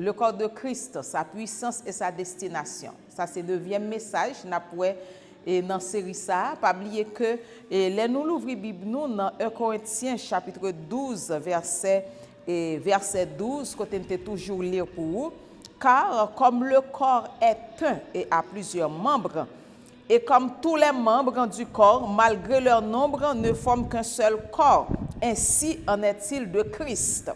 le corps de Christ, sa puissance et sa destination. Ça, c'est le 9e message. Et dans la série, ça, pas oublier que les nous l'ouvrons Bible nous dans 1 Corinthiens chapitre 12, verset 12, quand on toujours lire pour vous. Car comme le corps est un et a plusieurs membres, et comme tous les membres du corps, malgré leur nombre, ne forment qu'un seul corps, ainsi en est-il de Christ.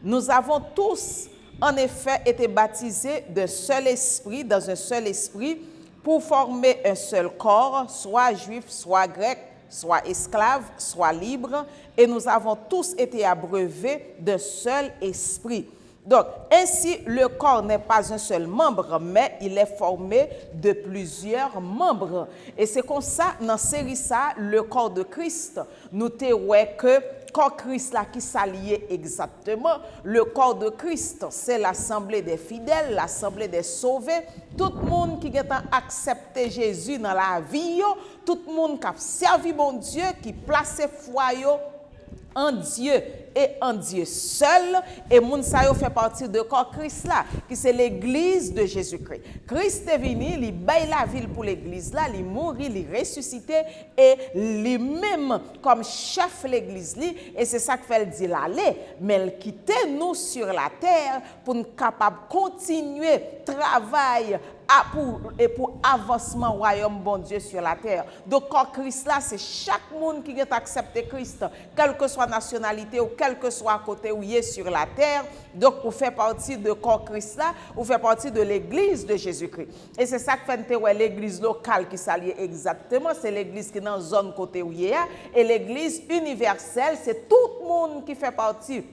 Nous avons tous, en effet, été baptisés d'un seul esprit, dans un seul esprit, pour former un seul corps, soit juif, soit grec, soit esclave, soit libre, et nous avons tous été abreuvés d'un seul esprit. Donc, ainsi, le corps n'est pas un seul membre, mais il est formé de plusieurs membres. Et c'est comme ça, dans la série ça, le corps de Christ, nous voyons que corps Christ là qui s'allie exactement, le corps de Christ, c'est l'assemblée des fidèles, l'assemblée des sauvés, tout le monde qui a accepté Jésus dans la vie, tout le monde qui a servi bon Dieu, qui place foi en Dieu et en Dieu seul, et moun sa yo fait partie de corps Christ là, qui c'est l'église de Jésus-Christ. Christ est venu, il baille la ville pour l'église là, il mourit, il ressuscité, et lui-même comme chef l'église là, et c'est ça que fait le dire l'aller, mais il quitte nous sur la terre pour nous capable continuer travail pour avancement royaume bon Dieu sur la terre. Donc corps Christ là, c'est chaque monde qui a accepté Christ, quelle que soit nationalité ou quel que soit côté où il est sur la terre. Donc vous faites partie de corps Christ là, vous faites partie de l'église de Jésus-Christ. Et c'est ça que fait l'église locale qui s'allie exactement, c'est l'église qui est dans la zone côté où il est, et l'église universelle, c'est tout le monde qui fait partie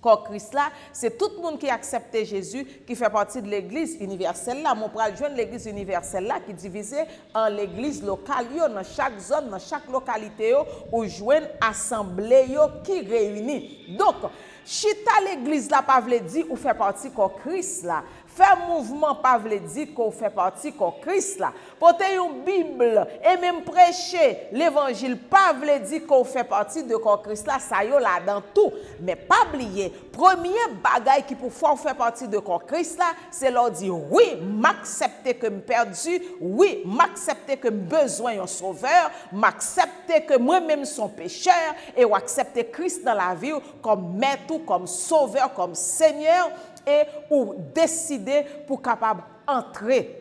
corps Christ là, c'est tout le monde qui a accepté Jésus, qui fait partie de l'église universelle là. Mon pral joindre l'église universelle là, qui est divisée en l'église locale, dans chaque zone, dans chaque localité, où joindre assemblée qui réunit. Donc, chita l'église là, pas veut dire ou fait partie corps Christ là. Faire mouvement pas veut dire qu'on fait partie corps Christ là. Porter une Bible et même prêcher l'évangile pas veut dire qu'on fait partie de corps Christ là, ça yo là dans tout. Mais pas oublier, premier bagaille qui pour faire partie de corps Christ là, c'est leur dire oui, m'accepter que me perdu, oui, m'accepter que besoin un sauveur, m'accepter que moi-même son pécheur et ou accepter Christ dans la vie comme maître, comme sauveur, comme Seigneur, et ou décider pour capable entrer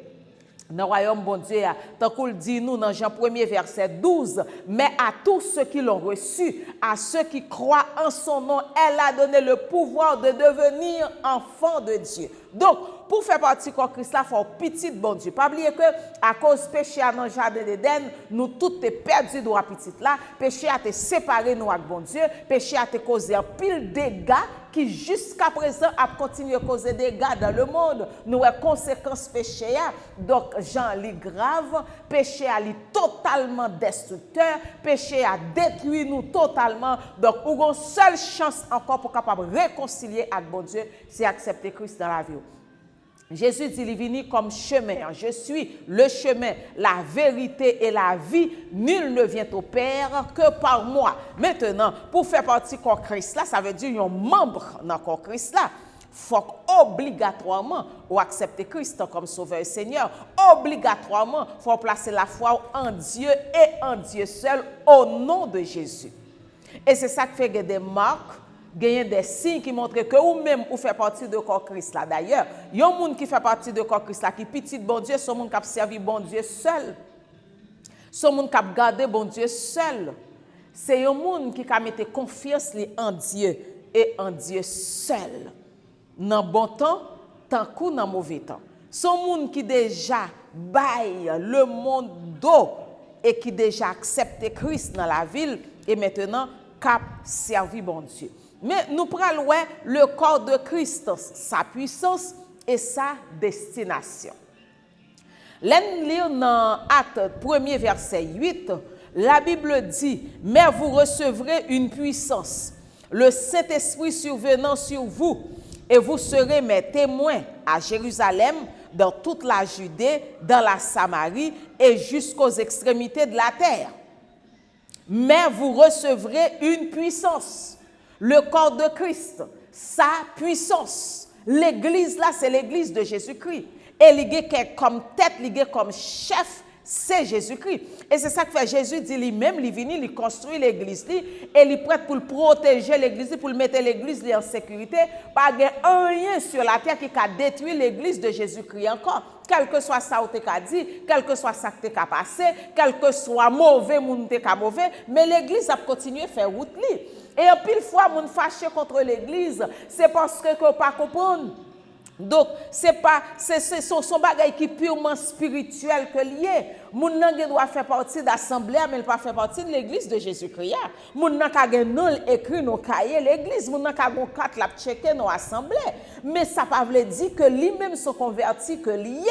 dans le royaume bon Dieu, tant qu'on le dit nous dans Jean 1er verset 12, mais à tous ceux qui l'ont reçu, à ceux qui croient en son nom, elle a donné le pouvoir de devenir enfants de Dieu. Donc, pour faire partie de Christ, il faut petit bon Dieu. Pas oublier que à cause péché dans le jardin d'Éden, nous tous sommes perdus dans la petite là. Péché a été séparé nous avec bon Dieu. Péché a été causé un pile dégâts qui jusqu'à présent a continué à causer des dégâts dans le monde. Nous avons conséquences péché. Donc, Jean lit grave. Péché a lit totalement destructeur. Péché a détruit nous totalement. Donc, nous avons une seule chance encore pour capable réconcilier avec bon Dieu, c'est accepter Christ dans la vie. Jésus dit, il est venu comme chemin. Je suis le chemin, la vérité et la vie. Nul ne vient au Père que par moi. Maintenant, pour faire partie du corps Christ là, ça veut dire un membre dans le corps Christ là. Il faut obligatoirement accepter Christ comme sauveur et Seigneur. Obligatoirement, il faut placer la foi en Dieu et en Dieu seul au nom de Jésus. Et c'est ça qui fait des marques, gagner des signes qui montrent que vous-même vous faites partie de corps Christ là. D'ailleurs, il y a un monde qui fait partie de corps Christ là qui petit bon Dieu, son monde qui a servi bon Dieu seul. Son monde qui a gardé bon Dieu seul. C'est un monde qui a mis confiance en Dieu et en Dieu seul. Dans bon temps, tant que dans mauvais temps. Son monde qui déjà baille le monde d'eau et qui déjà accepté Christ dans la ville et maintenant cap servi bon Dieu. Mais nous prenons le corps de Christ, sa puissance et sa destination. L'en lire dans Acte 1er verset 8, la Bible dit, mais vous recevrez une puissance, le Saint-Esprit survenant sur vous, et vous serez mes témoins à Jérusalem, dans toute la Judée, dans la Samarie et jusqu'aux extrémités de la terre. Mais vous recevrez une puissance, le corps de Christ, sa puissance. L'église là, c'est l'église de Jésus-Christ. Et il comme tête, il comme chef, c'est Jésus-Christ. Et c'est ça que fait Jésus dit lui-même, il vient, il construit l'église, et il est prêt pour protéger l'église, pour mettre l'église en sécurité. Pas rien sur la terre qui a détruit l'église de Jésus-Christ encore. Quel que soit ça que tu as dit, quel que soit ça que tu as passé, quel que soit mauvais, mauvais, mais l'église a continué à faire route. Et en pile fois, moun fâché contre l'église, c'est parce que vous pas comprendre. Donc, c'est son bagage qui est purement spirituel que lié. Moun nan doit faire partie d'assemblée, mais il pas faire partie de l'église de Jésus-Christ. Moun nan ka gen non écrit nos cahiers l'église, moun nan ka gon carte la checker nos assemblées. Mais ça pas veut dire que lui-même sont convertis que lié.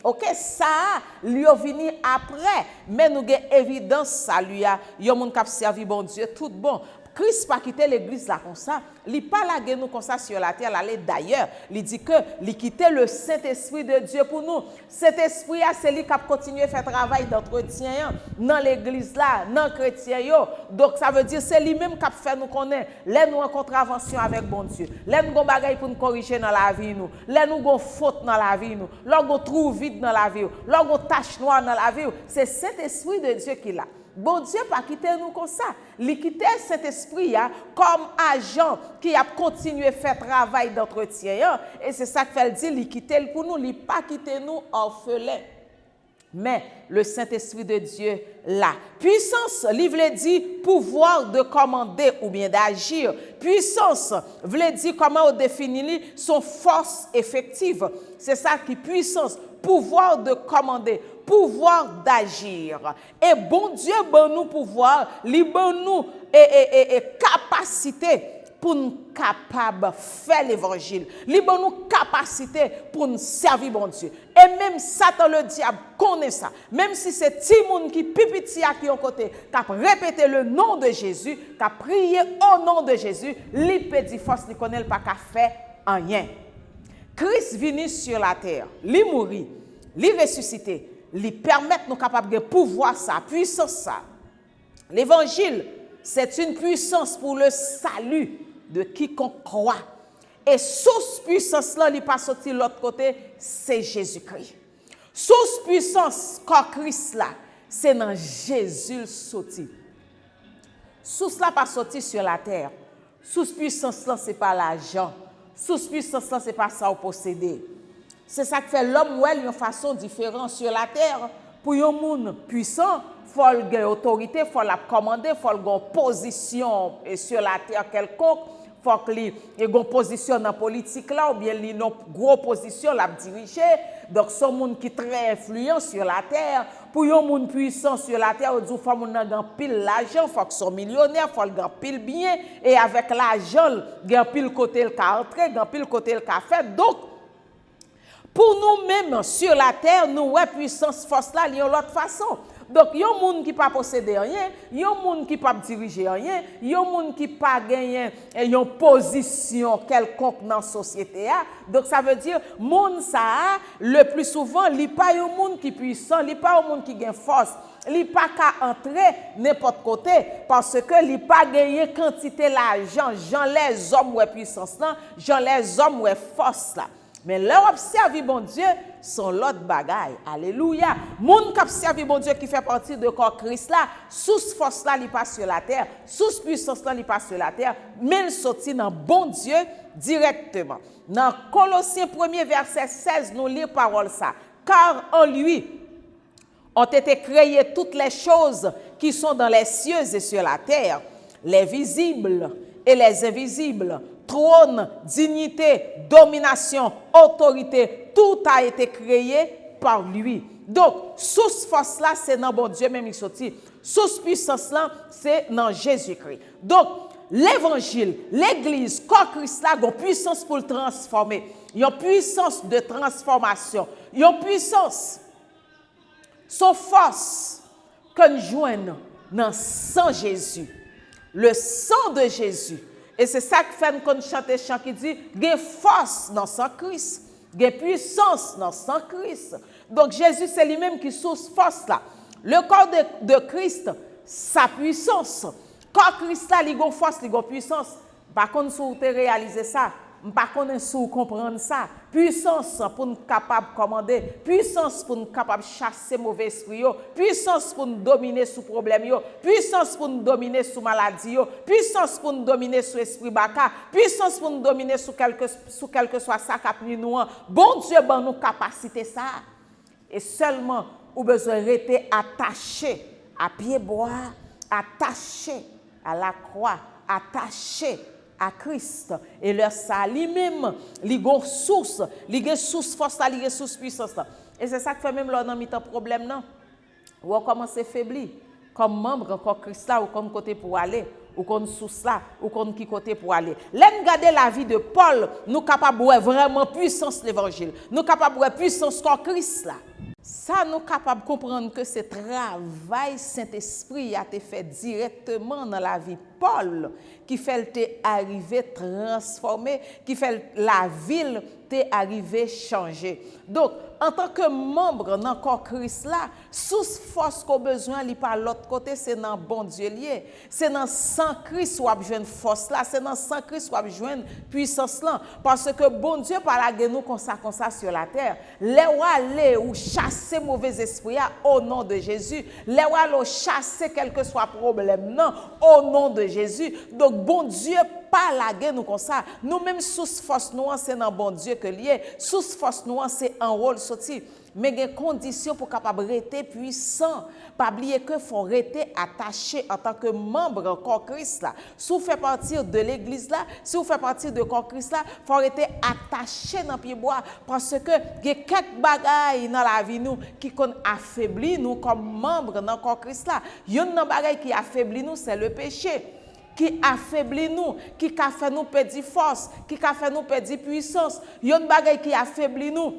OK, ça lui a venu après, mais nous avons évidence ça lui a yon moun k'ap servi bon Dieu tout bon. Christ pas quitté l'église là comme ça, il pas lagué nous comme ça sur la terre aller d'ailleurs, il dit que il quitté le Saint-Esprit de Dieu pour nous. Cet esprit c'est lui qui a continué à faire travail d'entretien dans l'église là, dans chrétien yo. Donc ça veut dire c'est lui même qui a fait nous connaître, là nous en contravention avec bon Dieu. Là nous gon bagaille pour nous corriger dans la vie nous. Là nous gon faute dans la vie nous. Là nous trou vide dans la vie. Là nous tache noire dans la vie. C'est cet esprit de Dieu qui l'a. Bon Dieu pas quitter nous comme ça. Il quitter cet esprit comme agent qui a continué à faire travail d'entretien. Et c'est ça que fait dire, il quitter pour nous, il pas quitter nous orphelins. Mais le Saint-Esprit de Dieu là. Puissance, livre dit pouvoir de commander ou bien d'agir. Puissance, veut dire comment on définit son force effective. C'est ça qui puissance, pouvoir de commander, pouvoir d'agir. Et bon Dieu bon nous pouvoir, li bon nous capacité pour nous capables de faire l'évangile. Li bon nous capacité pour nous servir bon Dieu. Et même Satan le diable connaît ça. Même si c'est Timoun qui pipiti à qui au côté, qui a répété le nom de Jésus, qui a prié au nom de Jésus, li peut dire force, li connaît pas qu'à faire rien. Christ venu sur la terre, li mourir, li ressuscité, li permettre nous capables de pouvoir ça, puissance ça. L'évangile, c'est une puissance pour le salut de quiconque croit. Et source puissance là, il pas sorti de l'autre côté, c'est Jésus-Christ. Source puissance quand Christ là, c'est dans Jésus sorti. Source là pas sorti sur la terre. Source puissance là, c'est pas l'argent. Source puissance là, c'est pas ça au posséder. C'est ça qui fait l'homme ou elle une façon différente sur la terre. Pour un monde puissant, il faut avoir autorité, il faut la commander, il faut avoir une position sur la terre quelconque. Il faut qu'il y ait une position dans la politique là, ou bien une grosse position la diriger. Donc, c'est un monde qui est très influent sur la terre. Pour un monde puissant sur la terre, il faut qu'il ait pile l'argent, il faut qu'il soit millionnaire, il faut qu'il ait pile bien. Et avec l'argent, il y a pile côté le cas entré, il y a pile côté le cas fait. Donc, pour nous-mêmes sur la terre, nous avons puissance, force là, il y a l'autre façon. Donc, il y a un monde qui ne peut pas posséder rien, il y a un monde qui ne peut pas diriger rien, il y a un monde qui ne peut pas gagner une position quelconque dans la société. Donc, ça veut dire, le monde, ça, le plus souvent, il n'y a pas un monde qui est puissant, il n'y a pas un monde qui gagne force. Il n'y a pas qu'à entrer n'importe côté parce que il n'y a pas gagné quantité d'argent. J'en les hommes ou puissance là, j'en les hommes ou force là. Mais leur observer bon Dieu sont l'autre bagaille. Alléluia. Moun qui observe bon Dieu qui fait partie de corps Christ là, sous force là il passe sur la terre, sous puissance là il passe sur la terre, mais il sortit dans bon Dieu directement. Dans Colossiens 1er verset 16 nous lisons parole ça. Car en lui ont été créées toutes les choses qui sont dans les cieux et sur la terre, les visibles et les invisibles. Trône, dignité, domination, autorité, tout a été créé par lui. Donc, source force là, c'est dans bon Dieu même il sorti. Source puissance là, c'est dans Jésus-Christ. Donc, l'évangile, l'église, quand Christ là, a une puissance pour le transformer. Il y a une puissance de transformation. Il y a une puissance. Son force que nous joignons dans le sang Jésus. Le sang de Jésus. Et c'est ça que fait nous chanter chant qui dit il y a force dans sang Christ, il y a puissance dans sang Christ. Donc Jésus c'est lui-même qui source force là. Le corps de Christ, sa puissance. Quand Christ là, il a force, il a puissance. Par contre, si vous réalisez ça, M'pas connaît sou comprendre ça. Puissance pour nous capable commander, puissance pour nous capable chasser mauvais esprit yo, puissance pour nous dominer sous problème yo, puissance pour nous dominer sous maladie yo, puissance pour nous dominer sous esprit baka, puissance pour nous dominer sous quelque soit ça cap nous. Bon Dieu ban nous capacité ça. Et seulement ou besoin rester attaché à pied bois, attaché à la croix, attaché à Christ et leur ça lui-même li gon source force là li source puissance là et c'est ça qui fait même là dans mi-temps problème non ou commence à faiblir comme membre encore Christ là ou comme côté pour aller ou comme source là ou comme qui côté pour aller l'aime regarder la vie de Paul nous capable ouais vraiment puissance l'évangile nous capable ouais puissance corps Christ là ça nous capable de comprendre que ce travail Saint-Esprit a été fait directement dans la vie de Paul qui fait te arriver transformé, qui fait la ville te arriver changer. Donc en tant que membre dans corps Christ là, sous force qu'on besoin li par l'autre côté c'est dans bon Dieu lié. C'est dans sang Christ ou a besoin force là, c'est dans sang Christ ou a besoin puissance là parce que bon Dieu par la nous comme ça sur la terre. Les ou aller ou chasser mauvais esprit au nom de Jésus. Les ou aller chasser quel que soit problème non au nom de Jésus. Donc bon Dieu pas la nous comme ça. Nous même sous force nous c'est dans bon Dieu que lié. Sous force nous c'est en rôle sorti. Mais il y a des conditions pour capable rester puissant. Pas oublier que faut rester attaché en tant que membre du corps Christ là. Si vous faites partie de l'église là, si vous faites partie de corps Christ là, faut rester attaché dans pied bois parce que il y a quelques bagailles dans la vie nous qui affaiblit nous comme membres dans corps Christ là. Il y a une bagaille qui affaiblit nous, c'est le péché. Qui affaiblit nous, qui a fait nous perdre force, qui a fait nous perdre puissance. Il y a une bagaille qui affaiblit nous.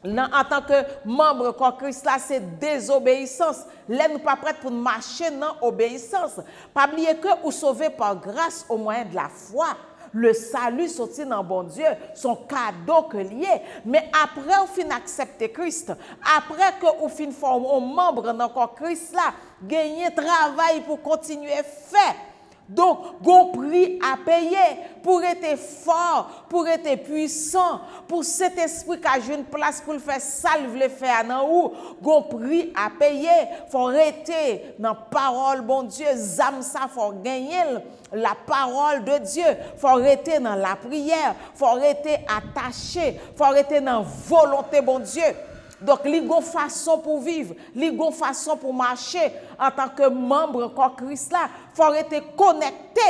En tant que membre corps Christ là, c'est désobéissance. Là nous pas prêts pour marcher dans obéissance. Pas oublier que vous sauvez par grâce au moyen de la foi. Le salut sorti dans bon Dieu, son cadeau que lié. Mais après vous fin accepter Christ, après que vous fin former un membre dans corps Christ là, gagner travail pour continuer faire. Donc, gon prix à payer pour être fort, pour être puissant, pour cet esprit qui a une place pour le faire salve le faire dans ou, gon prix à payer, faut rester dans parole bon Dieu, zam ça faut gagner la parole de Dieu, faut rester dans la prière, faut rester attaché, faut rester dans volonté bon Dieu. Donc, il y a une façon pour vivre, il y a une façon pour marcher en tant que membre du corps Christ là. Il faut rester connecté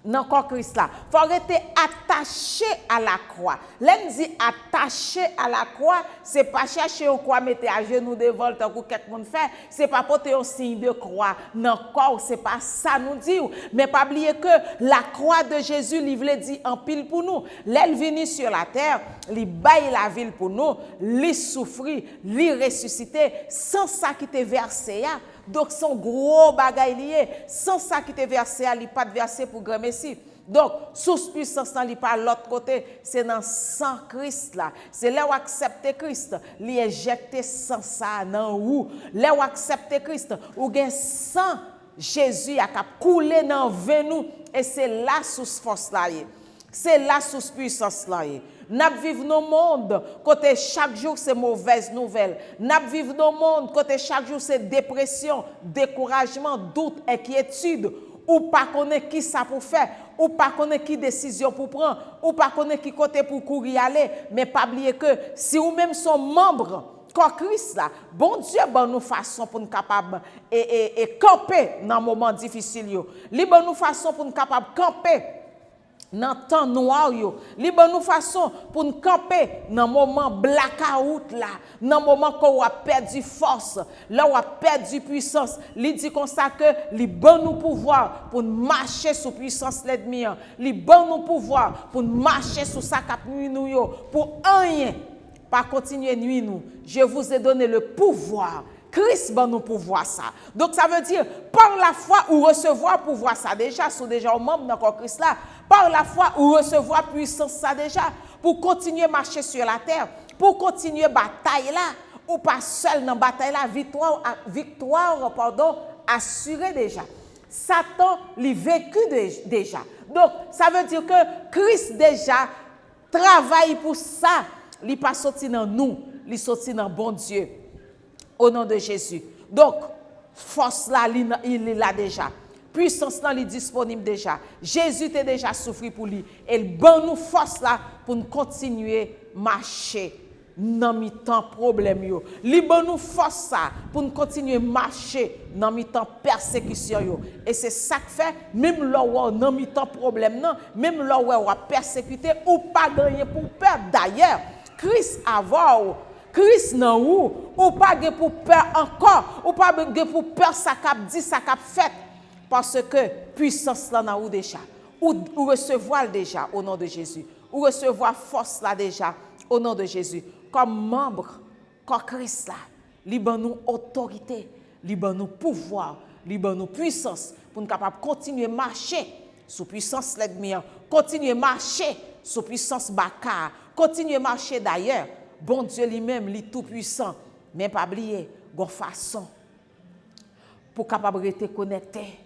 dans le corps Christ là. Il faut rester attaché à la croix. L'on dit attaché à la croix, c'est pas chercher une croix, mettre à genoux devant tant que quelqu'un fait. C'est pas porter un signe de croix dans le corps, c'est pas ça nous dit. Mais pas oublier que la croix de Jésus, il veut dire en pile pour nous. L'elle venu sur la terre, il baille la ville pour nous, il souffrit, il ressuscité, sans ça qui était versé. Donc son gros bagaille lié, sans ça qui était versé, il pas de versé pour grand Messie. Donc, sous puissance dans par l'autre côté, c'est dans sang Christ là. C'est là où accepter Christ, li éjecter sang ça dans où. Là où accepter Christ, ou gen sang Jésus a cap couler dans venou et c'est là sous force là. C'est là sous puissance là. N'a vivre dans monde côté chaque jour c'est mauvaise nouvelle. N'a vivre dans monde côté chaque jour c'est dépression, découragement, doute, inquiétude. Ou pas connaître qui ça pour faire, ou pas connaître qui décision pour prendre, ou pas connaître qui côté pour courir aller, mais pas oublier que si ou même son membre comme Christ là, bon Dieu bon nous façon pour nous capable et camper dans moment difficile yo. Li bon nous façon pour nous capable camper dans temps noir yo, li bon nous façon pour nous camper dans moment blackout là, dans moment qu'on a perdu force, là on a perdu puissance, li dit comme ça que li bon nous pouvoir pour marcher sous puissance l'ennemi, li bon nous pouvoir pour marcher sous ça cap nuit nous yo, pour rien pas continuer nuit nous. Je vous ai donné le pouvoir. Christ va nous pouvoir ça. Donc ça veut dire par la foi ou recevoir pouvoir ça déjà, sont déjà au membre dans Christ là. Par la foi ou recevoir puissance ça déjà pour continuer marcher sur la terre, pour continuer bataille là ou pas seul dans bataille là, victoire assurée déjà. Satan l'a vécu déjà. Donc, ça veut dire que Christ déjà travaille pour ça. Il n'est pas sorti dans nous, il est sorti dans bon Dieu. Au nom de Jésus. Donc, force là, il est là déjà. Puissance là, il est disponible déjà. Jésus t'a déjà souffert pour lui. Et il donne nous force là pour nous continuer à marcher dans le temps problème yo. Li ban nous force ça pour nous continuer à marcher dans le temps persécution yo. Et c'est ça que fait même là où dans le temps problème non, même là où on persécuté ou pas gagner pour peur. D'ailleurs, Christ avant Christ nan ou pas gagner pour peur encore, ou pas gagner pour peur ça cap dit ça cap fait parce que puissance là nan ou déjà. Ou recevoir déjà au nom de Jésus. Ou recevoir force là déjà au nom de Jésus. Comme membre, comme Christ là, libre nous autorité, libre nous pouvoir, libre nous puissance pour nous capables de continuer à marcher sous puissance l'ennemi, continuer à marcher sous puissance Bakar, continuer à marcher d'ailleurs. Bon Dieu lui-même, lui tout puissant, mais pas oublier, gon façon pour capable rester connecté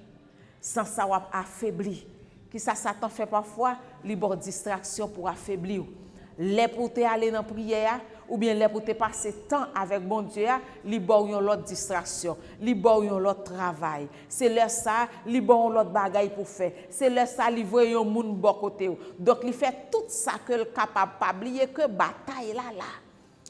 sans ça affaibli. Qui ça Satan fait parfois, libre distraction pour affaiblir. Les pour te aller dans prière ou bien les pour te passer temps avec bon Dieu, libre yon l'autre distraction, libre yon l'autre travail. C'est là ça, libre yon l'autre bagaille pour faire. C'est là ça livre yon moun bon côté. Donc il fait tout ça que le capable pas oublier que bataille là.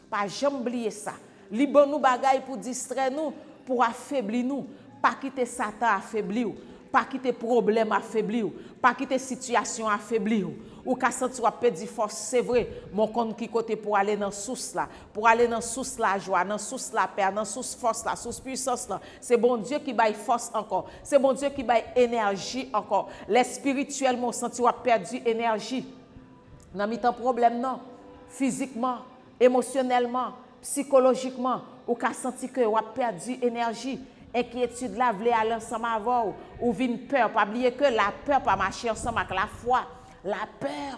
Pas jamais oublier ça. Libre nous bagaille pour distraire nous, pour affaiblir nous, pas quitter Satan affaiblir. Pas quitter problème affaiblir, pas quitter situation affaiblir. Ou ka senti ou perdre force, c'est vrai. Mon compte qui côté pour aller dans source là, pour aller dans source la joie, dans source la paix, dans source force là, source puissance là. C'est bon Dieu qui baille force encore. C'est bon Dieu qui baille énergie encore. Les spirituellement senti ou perdu énergie. Dans mi temps problème non, physiquement, émotionnellement, psychologiquement, ou ka senti que ou perdu énergie. Inquiétude là vle aller ensemble avec ou vinn peur, pas oublier que la peur pas marcher ensemble avec la foi. La peur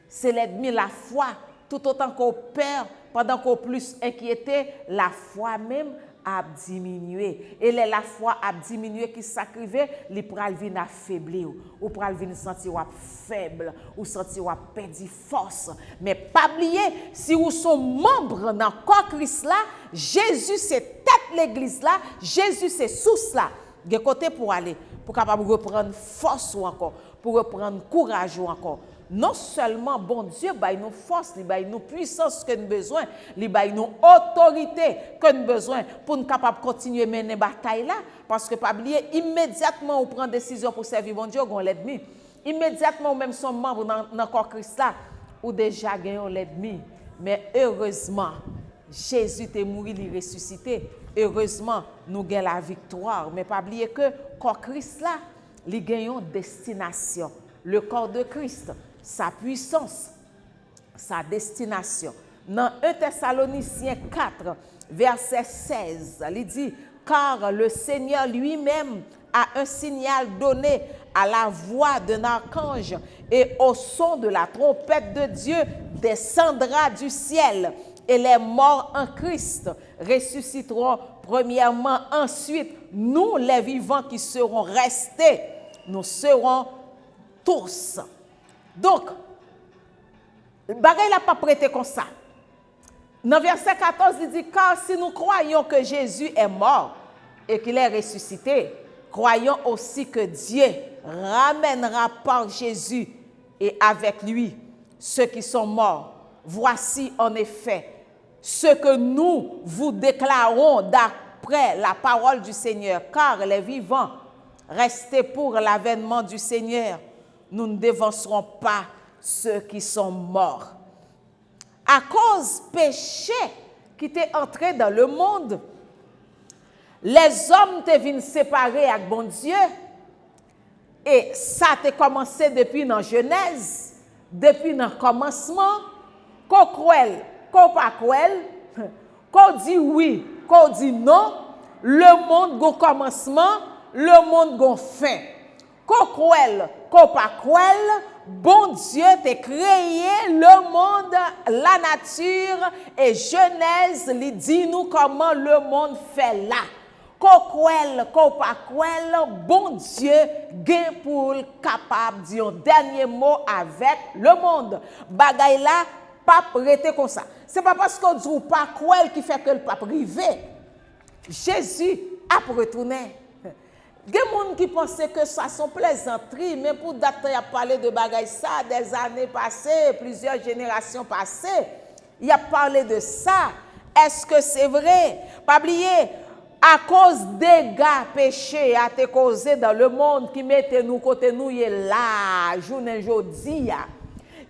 c'est l'ennemi, la foi tout autant qu'on peur pendant qu'on plus inquiété, la foi même a diminué et la foi a diminué qui s'acrive, li pral vinn affaibli ou pral vinn sentir faible ou sentir perdre force. Mais pas oublier si vous sont membre dans corps Christ là, Jésus c'est tête l'église là, Jésus c'est source là, de côté pour aller pour capable reprendre force ou encore, pour reprendre courage ou encore. Non seulement bon Dieu baille nous force, il baille nous puissance que nous besoin, il baille nous autorité que nous besoin pour nous capable continuer mener bataille là parce que pas oublier immédiatement on prend décision pour servir bon Dieu on l'ennemi. Immédiatement même son membre dans corps Christ là ou déjà gagné l'ennemi. Mais heureusement Jésus est mort, il est ressuscité. Heureusement nous gagnons la victoire, mais pas oublier que corps Christ là, il gagne une destination. Le corps de Christ, sa puissance, sa destination. Dans 1 Thessaloniciens 4, verset 16, il dit « Car le Seigneur lui-même a un signal donné à la voix d'un archange et au son de la trompette de Dieu descendra du ciel et les morts en Christ ressusciteront premièrement. Ensuite, nous les vivants qui serons restés, nous serons tous. » Donc, le bagay n'a pas prêté comme ça. Dans verset 14, il dit, car si nous croyons que Jésus est mort et qu'il est ressuscité, croyons aussi que Dieu ramènera par Jésus et avec lui ceux qui sont morts. Voici en effet ce que nous vous déclarons d'après la parole du Seigneur, car les vivants restés pour l'avènement du Seigneur, nous ne dévancerons pas ceux qui sont morts. À cause péché qui était entré dans le monde, les hommes te viennent séparer avec bon Dieu. Et ça a commencé depuis dans Genèse, depuis dans le commencement, qu'on croit, qu'on pas croit, qu'on dit oui, qu'on dit non, le monde a commencement, le monde a fin. Qu'on croit, qu'on pas croit, bon Dieu t'a créé le monde, la nature, et Genèse lui dit nous comment le monde fait là. qu'on pas bon Dieu gain pour capable dire un dernier mot avec le monde. Bagay là pas rester comme ça. C'est pas parce qu'on dit pas qui fait que le pape rivé. Jésus a retourné. Il y a des gens qui pensent que ça sont plaisanteries, mais pour date, il a parlé de bagay ça, des années passées, plusieurs générations passées. Il a parlé de ça. Est-ce que c'est vrai? Pas oublier, à cause des gars péchés à te causé dans le monde qui mettent nous côté nous là, journée jodi,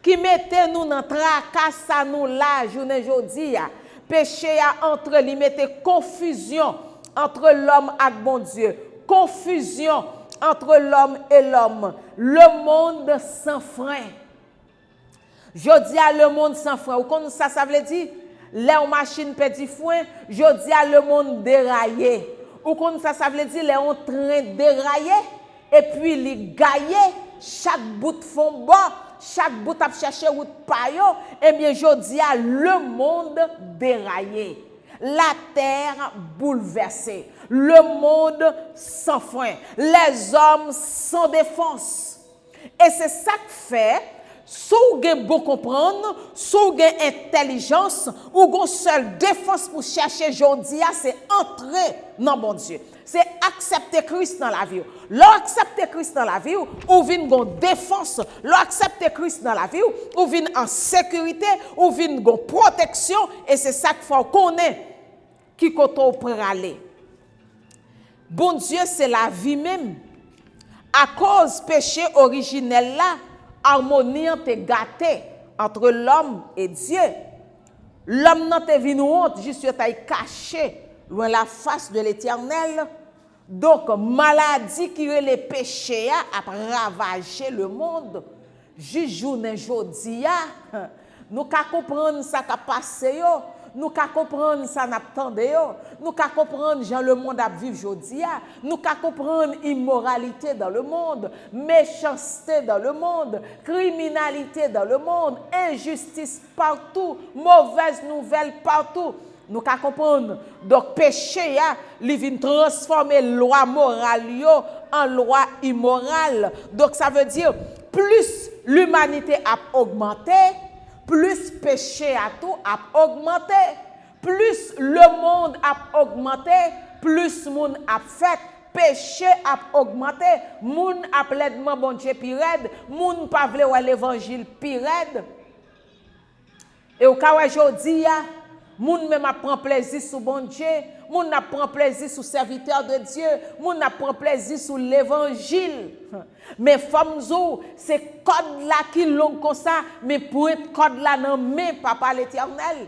qui mettent nous dans tracas nous là, journée jodi, péché entre lui mettait confusion entre l'homme et bon Dieu. Confusion entre l'homme et l'homme. Le monde sans frein. Je dis à le monde sans frein. Ou comme ça veut dire, les machines petit foin, je dis à le monde déraillé. Ou comme ça veut dire, les en train de dérailler, et puis les gailler, chaque bout font bon, chaque bout a cherché route payo, et bien je dis à le monde déraillé. La terre bouleversée, le monde sans frein, les hommes sans défense. Et c'est ça que fait, si vous avez bon comprendre, si vous avez intelligence, ou vous avez seule défense pour chercher aujourd'hui, c'est entrer dans bon Dieu. C'est accepter Christ dans la vie. L'accepter Christ dans la vie, ou vient une défense. L'accepter Christ dans la vie, ou vient en sécurité, ou vient une protection. Et c'est ça qu'il faut connaître. Qui koto pour aller. Bon Dieu, c'est la vie même. À cause péché originel là, harmonie te gâté entre l'homme et Dieu. L'homme n'a te venu honte, juste taille caché loin la face de l'Éternel. Donc maladie qui est les péchés a ravagé le monde. Journée jodi nous ka comprendre ça qui passé yo. Nous ka comprendre ça n'attendé yo, nous ka comprendre Jean le monde a vivre jodi a, nous ka comprendre immoralité dans le monde, méchanceté dans le monde, criminalité dans le monde, injustice partout, mauvaise nouvelle partout. Nous ka comprendre donc péché a li vinn transformer loi morale yo en loi immorale. Donc ça veut dire plus l'humanité a augmenté, plus péché à tout a augmenté, plus le monde a augmenté, plus monde a fait, péché a augmenté, monde a pleinement bon Dieu pirède, monde pas vle ou l'évangile pirède. Et au cas où jodi a, monde même a prend plaisir sur bon Dieu, monde a prend plaisir sur serviteur de Dieu, monde a prend plaisir sur l'évangile. Mais femmes c'est code là qui long comme ça, mais pour être code là non mais papa l'Éternel.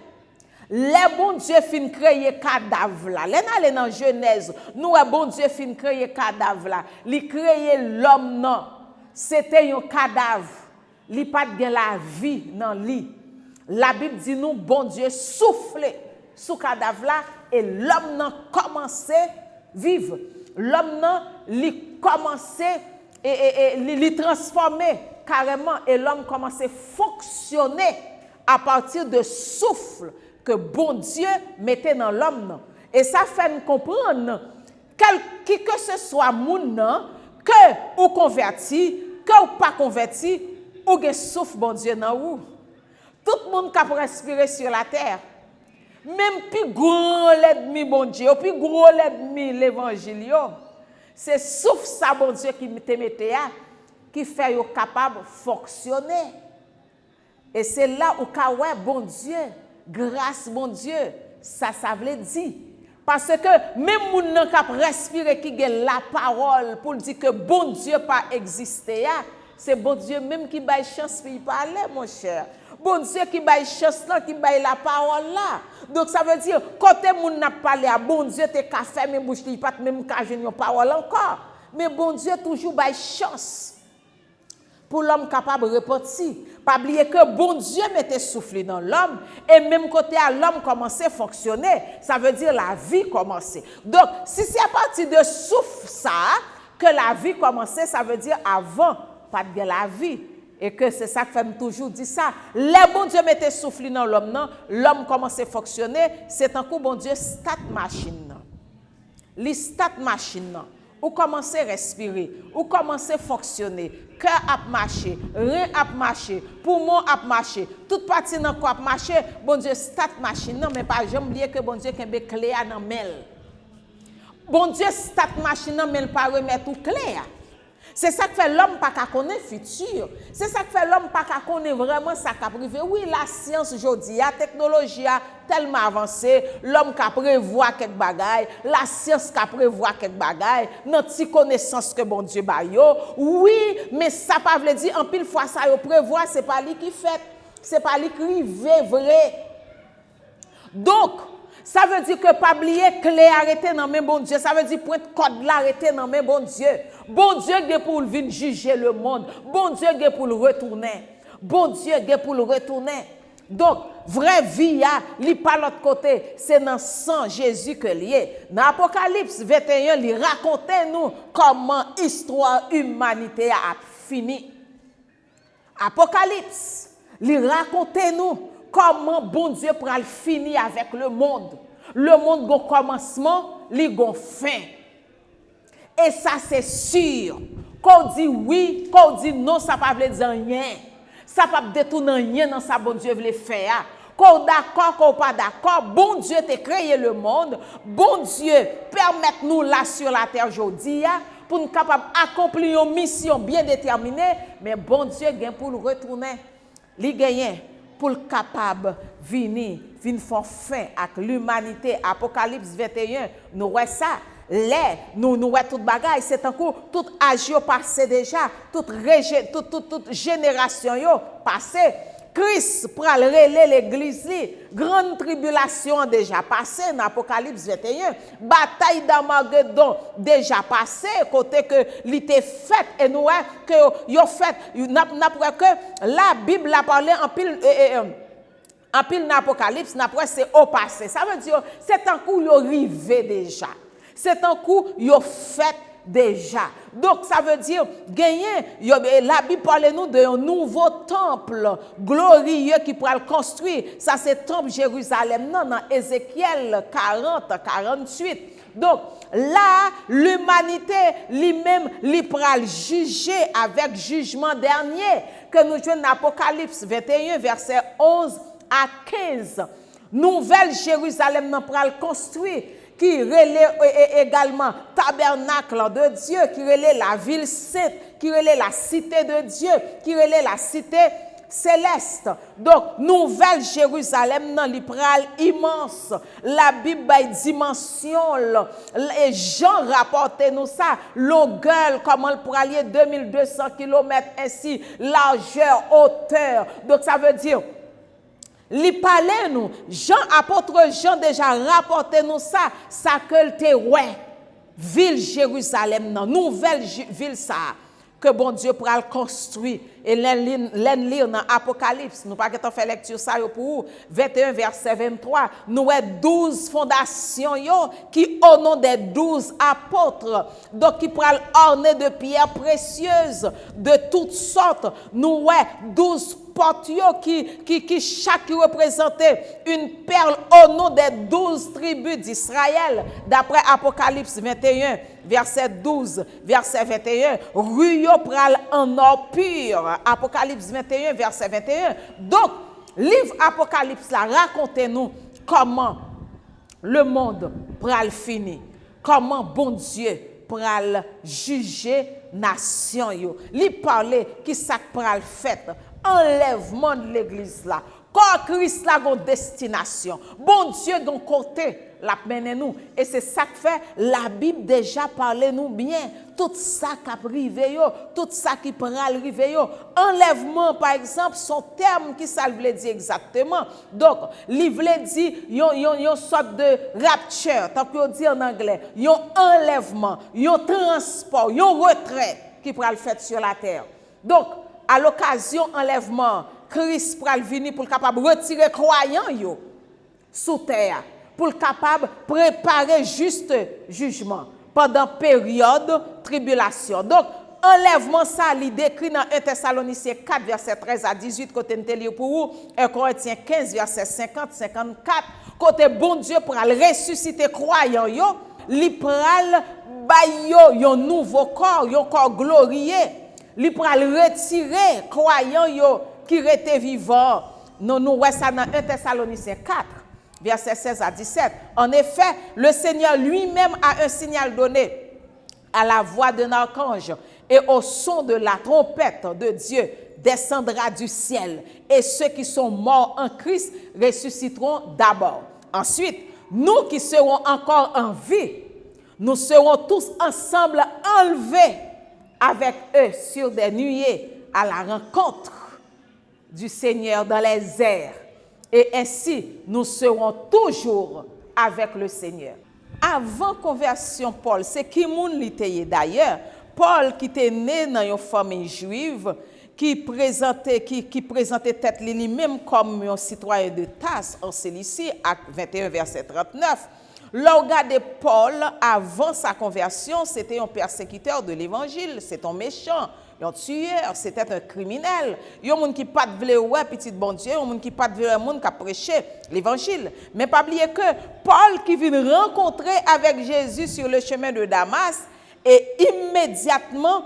Les bon Dieu fin créer cadavre là. Les aller dans Genèse, nous bon Dieu fin créer cadavre là. Li créer l'homme non. C'était un cadavre. Li pas de la vie dans lui. La Bible dit nous bon Dieu souffle sous cadavre là et l'homme n'a commencé vivre. L'homme n'a li commencé et li transformer carrément et l'homme commençait à fonctionner à partir de souffle que bon Dieu mettait dans l'homme. Et ça fait nous comprendre qui que ce soit moun que ou converti, que ou pas converti, ou gen souffle bon Dieu dans ou. Tout le monde qui peut respirer sur la terre. Même plus gros l'ennemi bon Dieu, plus gros l'ennemi l'évangile, c'est souffle ça bon Dieu qui te mette qui fait yo capable de fonctionner. Et c'est là où ouais bon Dieu, grâce bon Dieu, ça veut dire. Parce que même moun nan k'ap respirer qui gen la parole pour dire que bon Dieu pas existé, c'est bon Dieu même qui baille chance pour y parler mon cher. Bon Dieu qui baille chance là, qui baille la parole là. Donc ça veut dire côté moun n'a parlé à bon Dieu te ka fermer bouche li pas même ka joindre parole encore. Mais bon Dieu toujours baille chance pour l'homme capable de repentir. Pas oublier que bon Dieu mettait soufflé dans l'homme et même côté à l'homme commençait à fonctionner, ça veut dire la vie commençait. Donc si c'est à partir de souffle ça que la vie commençait, ça veut dire avant pas de la vie. Et que c'est ça que fait toujours dire ça. Les bon Dieu mettait souffle dans l'homme, l'homme commençait à fonctionner, c'est un coup bon Dieu start machine. li start machine nan. Ou commencer à respirer, ou commencer à fonctionner, cœur a marché, rein a marché, poumon a marché, toute partie dans corps a marché, bon Dieu start machine non mais pas jamais oublier que bon Dieu kembe clé dans mel. Bon Dieu start machine non mais pas remettre tout clé. C'est ça que fait l'homme pas qu'à connaître futur. C'est ça que fait l'homme pas qu'à connaître vraiment ça qu'a privé. Oui, la science aujourd'hui, la technologie a tellement avancé, l'homme qu'a prévoir quelques bagailles, la science qu'a prévoir quelques bagailles, notre connaissance que bon Dieu ba yo. Oui, mais ça pas veut dire en pile fois ça yo prévoir, c'est pas lui qui fait, c'est pas lui qui rive vrai. Donc ça veut dire que pas oublier clé arrêté dans main bon Dieu. Ça veut dire point code l'arrêté dans main bon Dieu. Bon Dieu est pour venir juger le monde. Bon Dieu est pour le retourner. Bon Dieu est pour le retourner. Donc, vraie vie, li pas l'autre côté, c'est dans sang Jésus que lié. Dans Apocalypse 21, il raconte nous comment l'histoire humanité a fini. Apocalypse, il raconte nous comment bon Dieu pourra finir avec le monde. Le monde a un commencement, il a une fin. Et ça c'est sûr. Quand on dit oui, quand on dit non, ça ne veut pas dire rien. Ça ne peut pas détourner rien dans ça bon Dieu veut faire. Quand on est d'accord, quand on n'est pas d'accord, bon Dieu t'a créé le monde. Bon Dieu permet nous là sur la terre aujourd'hui pour nous capables d'accomplir une mission bien déterminée. Mais bon Dieu gagne pour le retourner. Il gagne pour le capable venir faire fin avec l'humanité. Apocalypse 21, nous voyons ça. Nous voyons toute bagaille, c'est un coup, tout âge passé déjà, toute génération passé. Christ pral relé l'église, grande tribulation déjà passé dans Apocalypse 21, bataille d'Armageddon déjà passé, côté que l'été fait et nous que yo fait n'a que la Bible a parlé en pile dans Apocalypse, n'a c'est au passé. Ça veut dire c'est un coup yo rivé déjà. C'est un coup yo fait déjà. Donc ça veut dire gagner la Bible parle nous d'un nouveau temple glorieux qui pourra le construire. Ça c'est temple Jérusalem dans Ézéchiel 40-48. Donc là l'humanité lui-même li pourra le juger avec jugement dernier que nous jouons dans Apocalypse 21 verset 11 à 15. Nouvelle Jérusalem nan pourra le construire qui relaie également tabernacle de Dieu, qui relaie la ville sainte, qui relaie la cité de Dieu, qui relaie la cité céleste. Donc, nouvelle Jérusalem dans l'ipral immense. La Bible a une dimension. Les gens rapportent nous ça. Longueur, comment le pour aller 2200 km ainsi, largeur, hauteur. Donc, ça veut dire li parle nous, apôtre Jean déjà rapporté nous ça que te ouais, ville Jérusalem, nouvelle ville ça, que bon Dieu pourra le construire. Et lire dans Apocalypse, nous pas qu'à faire lecture ça pour 21 verset 23, nous avons 12 fondations qui au nom des 12 apôtres, donc qui pourra orner de pierres précieuses de toutes sortes. Nous avons 12 portes qui chaque représentait une perle au nom des 12 tribus d'Israël. D'après Apocalypse 21, verset 12, verset 21, rue pral en or pur. Apocalypse 21, verset 21. Donc, livre Apocalypse là, racontez-nous comment le monde pral fini. Comment bon Dieu pral juger nation yo. Li parler qui ça pral fait. Enlèvement de l'église là. Quand Christ a une destination, bon Dieu d'un côté la mène nous et c'est ça que fait la Bible déjà parle nous bien tout ça qui arrivé tout ça qui pral arriver enlèvement par exemple son terme qui ça veut dire exactement. Donc il veut dire yon sorte de rapture tant qu'on dit en anglais, yon enlèvement, yon transport, yon retrait qui pral fait sur la terre. Donc à l'occasion enlèvement, Christ pral venir pour capable retirer croyants yo sous terre, pour capable préparer juste jugement pendant période tribulation. Donc enlèvement ça li décrit dans 1 Thessaloniciens 4 verset 13 à 18 côté nous lire pour vous, 1 Corinthiens 15 verset 50 54 côté bon Dieu pour ressusciter croyants yo li pral bay yo un nouveau corps, un corps glorieux. Li pral retirer croyants yo qui étaient vivants. Nous voyons ça dans 1 Thessaloniciens 4, versets 16 à 17. En effet, le Seigneur lui-même a un signal donné à la voix d'un archange et au son de la trompette de Dieu descendra du ciel et ceux qui sont morts en Christ ressusciteront d'abord. Ensuite, nous qui serons encore en vie, nous serons tous ensemble enlevés avec eux sur des nuées à la rencontre du Seigneur dans les airs. Et ainsi, nous serons toujours avec le Seigneur. Avant conversion Paul, c'est qui moun li teye d'ailleurs. Paul qui était né dans une famille juive, qui présentait tête lui-même comme un citoyen de Tasse en Cilicie, acte 21 verset 39. Là, regardez Paul, avant sa conversion, c'était un persécuteur de l'évangile, c'est un méchant, un tueur, c'était un criminel. Il y a un monde qui pas de vle ouais petit bon Dieu, un monde qui pas de vle monde qui a prêché l'évangile. Mais pas oublier que Paul qui vient rencontrer avec Jésus sur le chemin de Damas et immédiatement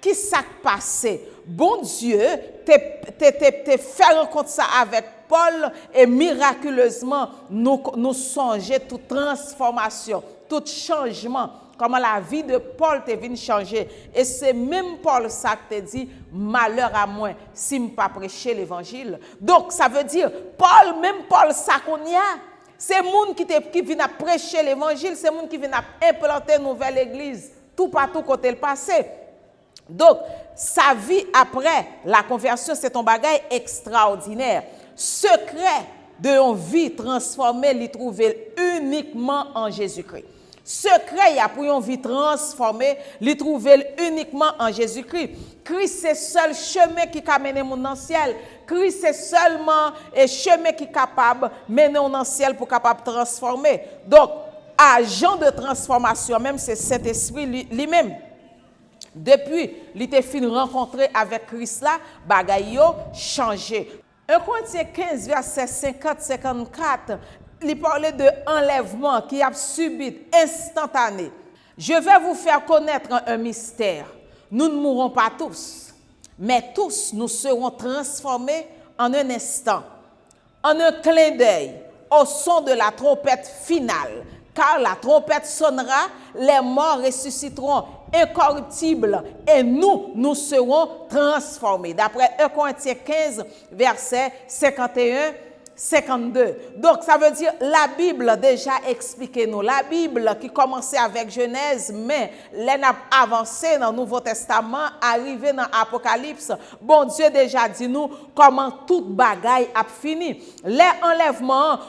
qui s'est passé? Bon Dieu te fait rencontrer ça avec Paul et miraculeusement nous songer toute transformation, tout changement, comment la vie de Paul te vient changer. Et c'est même Paul ça qui te dit malheur à moi si je ne pas prêcher l'évangile. Donc ça veut dire même Paul ça qu'on y a, c'est monde qui vient prêcher l'évangile, c'est monde qui vient implanter une nouvelle église tout partout côté le passé. Donc, sa vie après la conversion, c'est un bagage extraordinaire. Secret de une vie transformée, il trouvé uniquement en Jésus-Christ. Secret pour une vie transformée, il trouvé uniquement en Jésus-Christ. Christ, c'est seul chemin qui a mené mon dans le ciel. Christ, c'est seulement un chemin qui est capable de mener dans le ciel pour capable de transformer. Donc, agent de transformation, même c'est Saint-Esprit lui-même. Depuis, il était fini rencontrer avec Christ là, bagay yo changé. 1 Corinthiens 15 verset 50-54, il parlait de enlèvement qui a subi instantané. Je vais vous faire connaître un mystère. Nous ne mourrons pas tous, mais tous nous serons transformés en un instant, en un clin d'œil, au son de la trompette finale. Car la trompette sonnera, les morts ressusciteront incorruptibles et nous serons transformés. D'après 1 Corinthiens 15, verset 51-52. Donc, ça veut dire, la Bible a déjà expliqué nous. La Bible qui commençait avec Genèse, mais elle a avancé dans le Nouveau Testament, arrivé dans l'Apocalypse. Bon Dieu déjà dit nous comment toute bagaille a fini. Les enlèvements,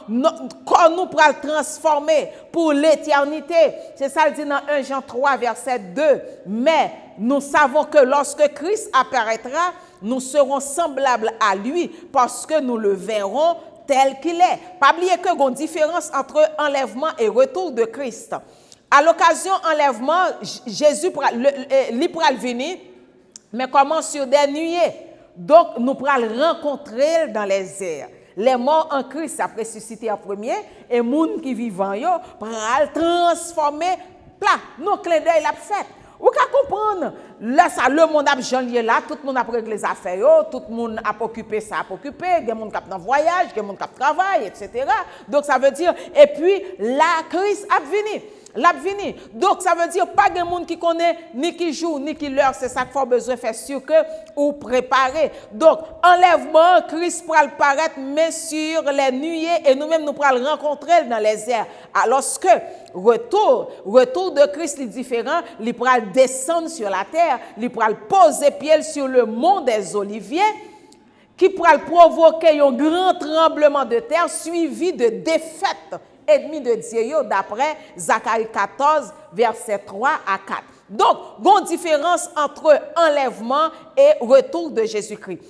quand nous pourrons le transformer pour l'éternité. C'est ça le dit dans 1 Jean 3, verset 2. Mais nous savons que lorsque Christ apparaîtra, nous serons semblables à lui parce que nous le verrons tel qu'il est. Pas oublier que il y a une différence entre enlèvement et retour de Christ. À l'occasion enlèvement, Jésus pourra venir, mais comment sur des nuées. Donc nous pourrons le rencontrer dans les airs. Les morts en Christ a ressuscité en premier et les gens qui vivent pourront le transformer plat. Nous clin d'œil l'a fait. Vous pouvez comprendre, là, ça, le monde a janvier là, tout le monde a réglé les affaires, tout le monde a occupé ça, a occupé, il y a des gens qui ont voyage, il y a des gens qui travaillent, etc. Donc ça veut dire, et puis la crise a venu. Donc ça veut dire pas de monde qui connaît ni qui joue ni qui l'heure, c'est ça qu'il faut besoin faire sûr que ou préparer. Donc enlèvement, Christ pourra le paraître mais sur les nuées et nous-mêmes nous pourrons le rencontrer dans les airs. Alors que retour de Christ est différent, il pourra descendre sur la terre, il pourra poser pied sur le mont des Oliviers qui pourra provoquer un grand tremblement de terre suivi de défaite ennemi de Dieu d'après Zacharie 14 verset 3 à 4. Donc, il y a une différence entre enlèvement et retour de Jésus-Christ.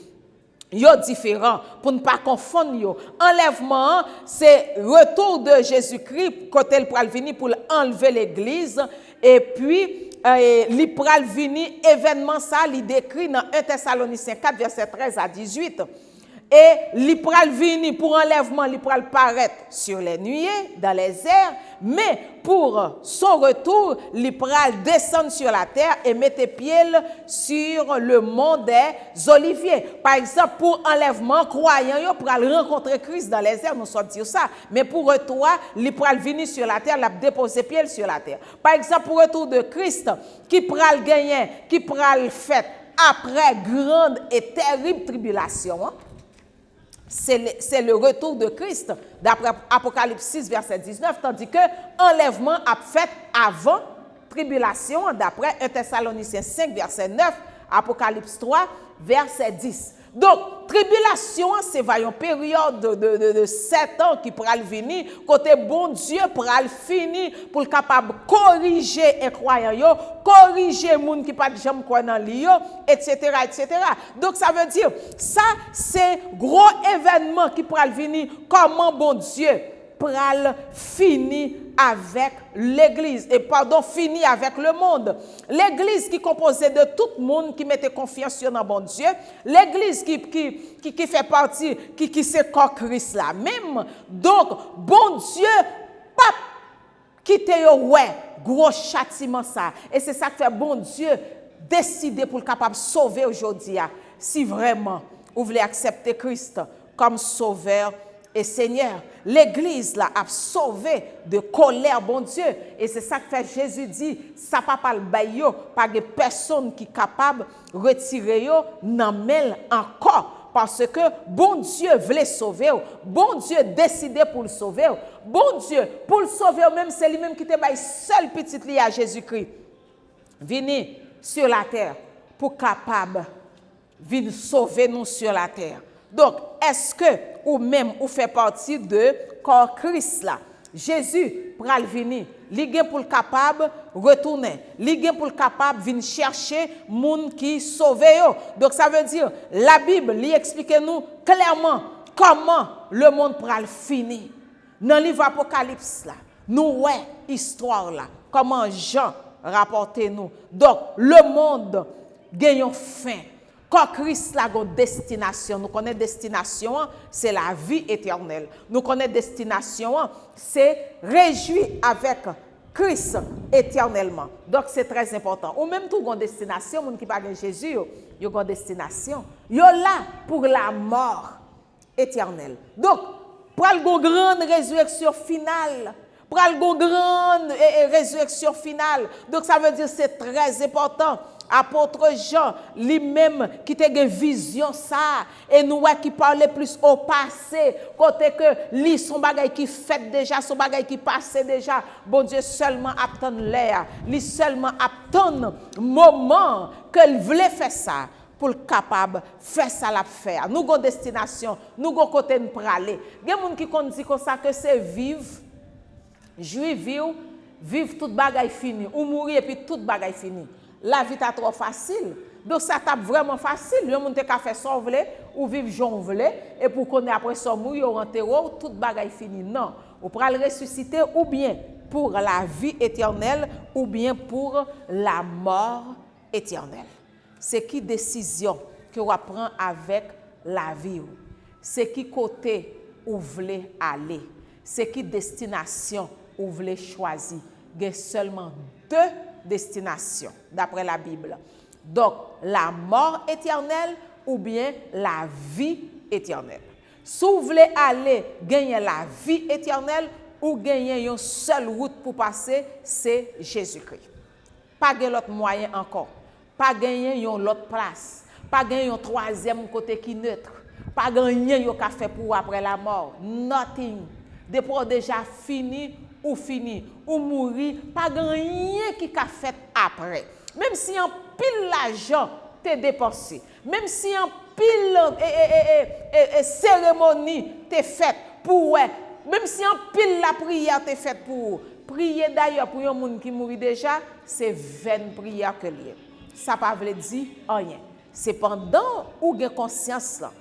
Il y a différent pour ne pas confondre. Enlèvement, c'est retour de Jésus-Christ quand il pourra venir pour enlever l'église et puis il pourra venir événement ça il décrit dans 1 Thessaloniciens 4 verset 13 à 18. Et li pral vini pour enlèvement, li pral paraître sur les nuées, dans les airs, mais pour son retour, li pral descendre sur la terre et mettre pied sur le mont des Oliviers. Par exemple, pour enlèvement, croyant, yo pral rencontrer Christ dans les airs, nous sommes dire ça. Mais pour retour, li pral vini sur la terre, l'a déposer pied sur la terre. Par exemple, pour retour de Christ, qui pral gagner, qui pral fait après grande et terrible tribulation, c'est le retour de Christ, d'après Apocalypse 6, verset 19, tandis que enlèvement a fait avant tribulation, d'après 1 Thessaloniciens 5, verset 9, Apocalypse 3, verset 10. Donc, tribulation, c'est une période de 7 ans qui pral venir, côté bon Dieu pral fini pour le capable corriger les croyants, corriger les gens qui pas de jamais croire dans lui, etc., etc. Donc, ça veut dire, ça, c'est gros événement qui pral venir, comment bon Dieu pral fini avec l'église, et pardon, fini avec le monde. L'église qui est composée de tout le monde qui mettait confiance dans bon Dieu, l'église qui fait partie, qui c'est corps Christ là même. Donc, bon Dieu, pas quitter ouais, gros châtiment ça. Et c'est ça que fait bon Dieu décider pour le capable sauver aujourd'hui. Si vraiment vous voulez accepter Christ comme sauveur et Seigneur, l'Église là a sauvé de colère, bon Dieu. Et c'est ça que fait Jésus dit, ça pas le bayo, pas de personne qui est capable de retirer yo, n'en mêle encore. Parce que bon Dieu voulait sauver, bon Dieu décidé pour le sauver, bon Dieu pour le sauver, même c'est lui-même qui te baille seul petit lié à Jésus-Christ. Venez sur la terre pour capable venir sauver nous sur la terre. Donc, est-ce que ou même ou fait partie de corps Christ là? Jésus pral venir, li gen pour le capable retourner, li gen pour le capable venir chercher moun qui sauvé yo. Donc ça veut dire la Bible li explique nous clairement comment le monde pral finir. Dans le livre Apocalypse là, nous ouais histoire là, comment Jean rapporte nous. Donc le monde gagne une fin. Quand Christ a une destination, nous connaissons destination, c'est la vie éternelle. Nous connaissons destination, c'est réjouir avec Christ éternellement. Donc c'est très important. Ou même tout une destination, les gens qui parlent de Jésus, ils ont une destination. Ils sont là pour la mort éternelle. Donc, pour une grande résurrection finale, pour une grande résurrection finale. Donc ça veut dire que c'est très important. Apôtre Jean, lui-même qui a une vision ça, et nous qui parlait plus au passé, côté que lui son bagay qui fait déjà, son bagay qui passé déjà, bon Dieu seulement attend l'air, lui seulement attend moment qu'il voulait faire ça. Pour le capable faire ça la faire. Nous avons destination, nous avons côté de praler. Il y a des gens qui disent comme ça que c'est vivre, jouir, vivre toute bagaille fini, ou mourir et puis toute bagaille fini. La vie est trop facile. Donc ça tape vraiment facile. Il y a des gens qui fait ça ou vivre j'en voulais et pour qu'on ait après ça mourir ou enterrer toute bagaille fini. Non, ou pour le ressusciter ou bien pour la vie éternelle ou bien pour la mort éternelle. C'est qui décision que vous prenez avec la vie. C'est qui côté où vous voulez aller. C'est qui destination où vous voulez choisir. Il y a seulement deux destinations d'après la Bible. Donc, la mort éternelle ou bien la vie éternelle. Si vous voulez aller gagner la vie éternelle ou gagner une seule route pour passer, c'est Jésus-Christ. Pas de l'autre moyen encore. Pas gagner une autre place. Pas gagner un troisième côté qui neutre. Pas gagner un café pour après la mort. Nothing. Depuis déjà fini ou mourir, pas rien qui a fait après. Même si un pile l'argent t'es dépensé, même si un pile cérémonie t'es faite pour même si un pile la prière t'es faite pour prier d'ailleurs pour un monde qui mourit déjà, c'est vaine prière que lié. Ça pas veut dire rien. C'est pendant ou avez conscience là,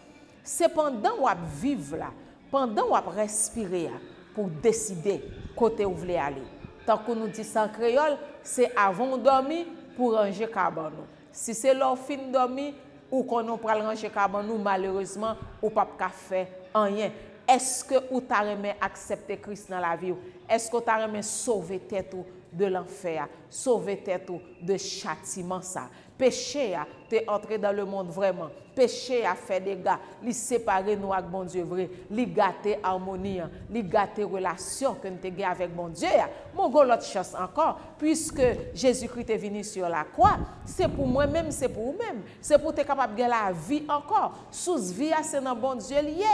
c'est pendant ou vivre là, pendant ou respirer pour décider côté où vous voulez aller. Tant que nous dit ça en créole, c'est avant de dormir pour ranger cabane. Si c'est leur fin de dormir, ou qu'on on pral ranger caban nous malheureusement ou pas ka faire rien. Est-ce que ou t'a remet accepter Christ dans la vie? Est-ce que t'a remet sauver tête de l'enfer, sauver tête de châtiment ça? Péché a t'es entré dans le monde vraiment. Péché a fait des gars, li séparer nous avec bon Dieu vrai, li gâter harmonie, li gâter relation que nous t'ai avec bon Dieu. Mon go l'autre chose encore, puisque Jésus-Christ est venu sur la croix, c'est pour moi-même, c'est pour vous-même, c'est pour être capable de gagner la vie encore. Sous vie c'est dans bon Dieu lié.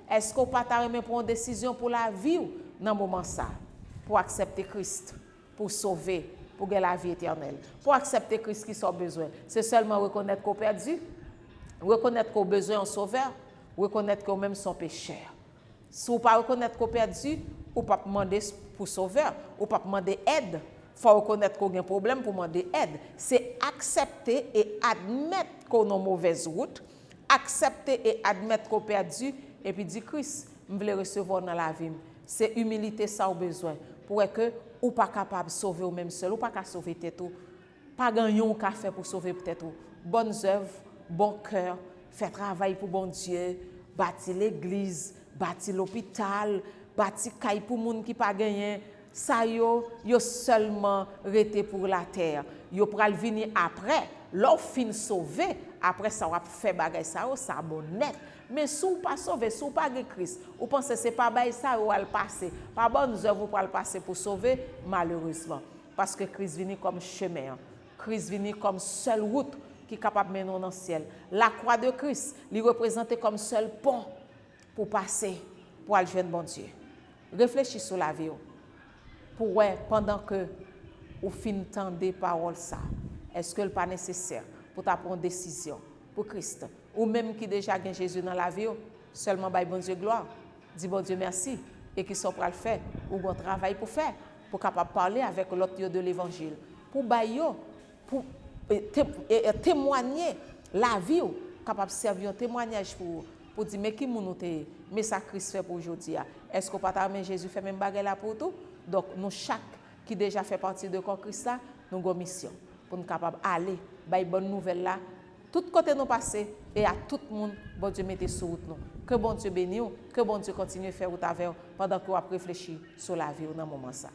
Est-ce qu'on pas t'arrêter pour une décision pour la vie ou dans moment ça, pour accepter Christ, pour sauver, pour gagner la vie éternelle, pour accepter Christ qui soit besoin. C'est seulement reconnaître qu'on perdu, reconnaître qu'on a besoin d'un sauveur, reconnaître qu'on même son pécheur. Si vous ne reconnaître qu'on perdu, ou pas demander pour sauveur, ou pas demander aide. Il faut reconnaître qu'on a un problème pour demander aide. C'est accepter et admettre qu'on a une mauvaise route, accepter et admettre qu'on perdu, et puis dire Christ, je veux recevoir dans la vie. C'est humilité ça au besoin pour que ou pas capable de sauver ou même seul, ou pas capable de sauver tête ou pas gagner un café pour sauver peut-être ou bonnes œuvres, bon cœur, faire travail pour bon Dieu, bâtir l'église, bâtir l'hôpital, bâtir caille pour monde qui pas gagné. Ça yo seulement resté pour la terre. Yo pral venir après, l'on fin sauvé, après ça va faire bagay ça bon net. Mais si vous pas sauvé, si vous pas de Christ, vous pensez c'est pas bagay ça ou al passer. Pas bonne œuvre pour le passer pour sauver malheureusement parce que Christ vient comme chemin. Christ vient comme seule route qui est capable de mener dans le ciel. La croix de Christ, lui représente comme seul pont pour passer pour aller joindre bon Dieu. Réfléchissez sur la vie. Pour pendant que vous finissez paroles ça, est-ce que ce n'est pas nécessaire pour prendre une décision pour Christ ou même qui déjà a Jésus dans la vie, seulement by bon Dieu gloire, dit bon Dieu merci et qui sont prêts à le faire ou bon travail pour faire pour capable parler avec l'autre de l'évangile pour bailler pour témoigner la vie capable servir un témoignage pour dire mais qui nous mais ça Christ fait pour aujourd'hui est-ce que pas mais Jésus fait même bagarre là pour tout. Donc, nous, chaque qui déjà fait partie de corps Christ, nous avons une mission pour nous capables d'aller, by bonne nouvelle là, tout côté nous passer et à tout le monde, bon Dieu mette sur route nous. Que bon Dieu bénisse, que bon Dieu continue à faire route avec pendant que vous réfléchissez sur la vie dans ce moment ça.